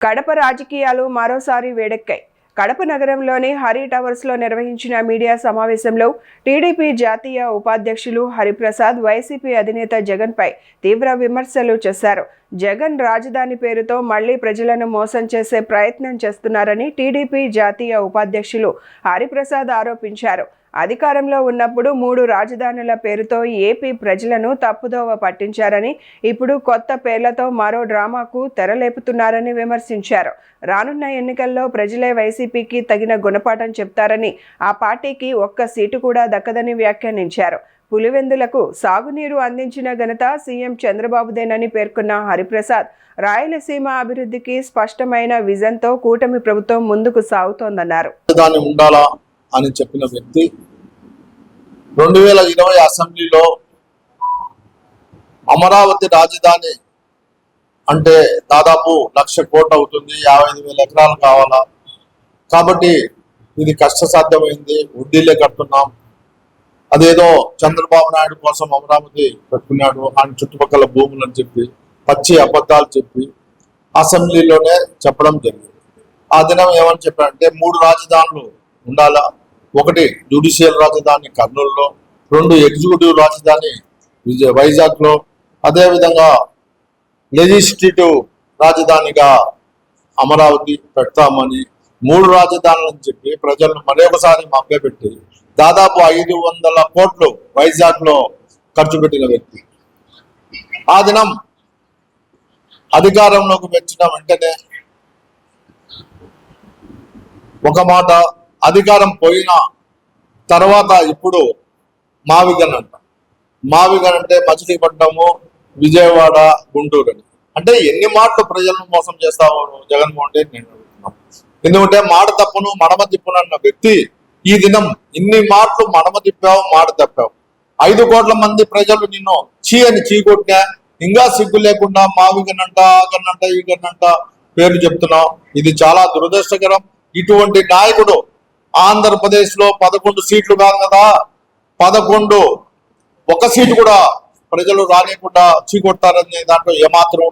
కడప రాజకీయాలు మరోసారి వేడెక్కాయి. కడప నగరంలోని హరి టవర్స్లో నిర్వహించిన మీడియా సమావేశంలో టీడీపీ జాతీయ ఉపాధ్యక్షులు హరిప్రసాద్ వైసీపీ అధినేత జగన్పై తీవ్ర విమర్శలు చేశారు. జగన్ రాజధాని పేరుతో మళ్లీ ప్రజలను మోసం చేసే ప్రయత్నం చేస్తున్నారని టీడీపీ జాతీయ ఉపాధ్యక్షులు హరిప్రసాద్ ఆరోపించారు. అధికారంలో ఉన్నప్పుడు 3 రాజధానుల పేరుతో ఏపీ ప్రజలను తప్పుదోవ పట్టించారని, ఇప్పుడు కొత్త పేర్లతో మరో డ్రామాకు తెరలేపుతున్నారని విమర్శించారు. రానున్న ఎన్నికల్లో ప్రజలే వైసీపీకి తగిన గుణపాఠం చెప్తారని, ఆ పార్టీకి ఒక్క సీటు కూడా దక్కదని వ్యాఖ్యానించారు. పులివెందులకు సాగునీరు అందించిన ఘనత సీఎం చంద్రబాబుదేనని పేర్కొన్న హరిప్రసాద్, రాయలసీమ అభివృద్ధికి స్పష్టమైన విజన్తో కూటమి ప్రభుత్వం ముందుకు సాగుతోందన్నారు. అని చెప్పిన వ్యక్తి 2020 అసెంబ్లీలో అమరావతి రాజధాని అంటే దాదాపు 1,00,000 కోట్లు అవుతుంది, 55,000 ఎకరాలు కావాలా, కాబట్టి ఇది కష్టసాధ్యమైంది, వడ్డీలే కడుతున్నాం, అదేదో చంద్రబాబు నాయుడు కోసం అమరావతి పెట్టుకున్నాడు ఆయన చుట్టుపక్కల భూములు అని చెప్పి పచ్చి అబద్ధాలు చెప్పి అసెంబ్లీలోనే చెప్పడం జరిగింది. ఆ దినం ఏమని చెప్పారంటే 3 రాజధానులు ఉండాలా, 1 జ్యుడిషియల్ రాజధాని కర్నూలులో, 2 ఎగ్జిక్యూటివ్ రాజధాని వైజాగ్లో, అదేవిధంగా లెజిస్లేటివ్ రాజధానిగా అమరావతి పెడతామని 3 రాజధానులని చెప్పి ప్రజలను మరొకసారి మభ్యపెట్టి దాదాపు 500 కోట్లు వైజాగ్లో ఖర్చు పెట్టిన వ్యక్తి. ఆ దినం అధికారంలోకి వచ్చిన వెంటనే ఒక మాట, అధికారం పోయిన తర్వాత ఇప్పుడు మావిగన్ అంటే మచిలీపట్నము, విజయవాడ, గుంటూరు అని. అంటే ఎన్ని మాటలు ప్రజలను మోసం చేస్తావు జగన్మోహన్ రెడ్డి నేను అడుగుతున్నాను. ఎందుకంటే మాట తప్పును మడమ తిప్పునన్న వ్యక్తి ఈ దినం ఇన్ని మాటలు మడమ తిప్పావు, మాట తప్పావు. 5 కోట్ల మంది ప్రజలు నిన్ను చీ అని చీకొట్టినా ఇంకా సిగ్గు లేకుండా మావిగన్ అంట, ఆగన్నంట, ఈగన్నంట పేర్లు చెప్తున్నావు. ఇది చాలా దురదృష్టకరం. ఇటువంటి నాయకుడు ఆంధ్రప్రదేశ్ లో 11 సీట్లు కాదు కదా, 11 1 సీటు కూడా ప్రజలు రాలేకుండా చీకొడతారనే దాంట్లో ఏమాత్రం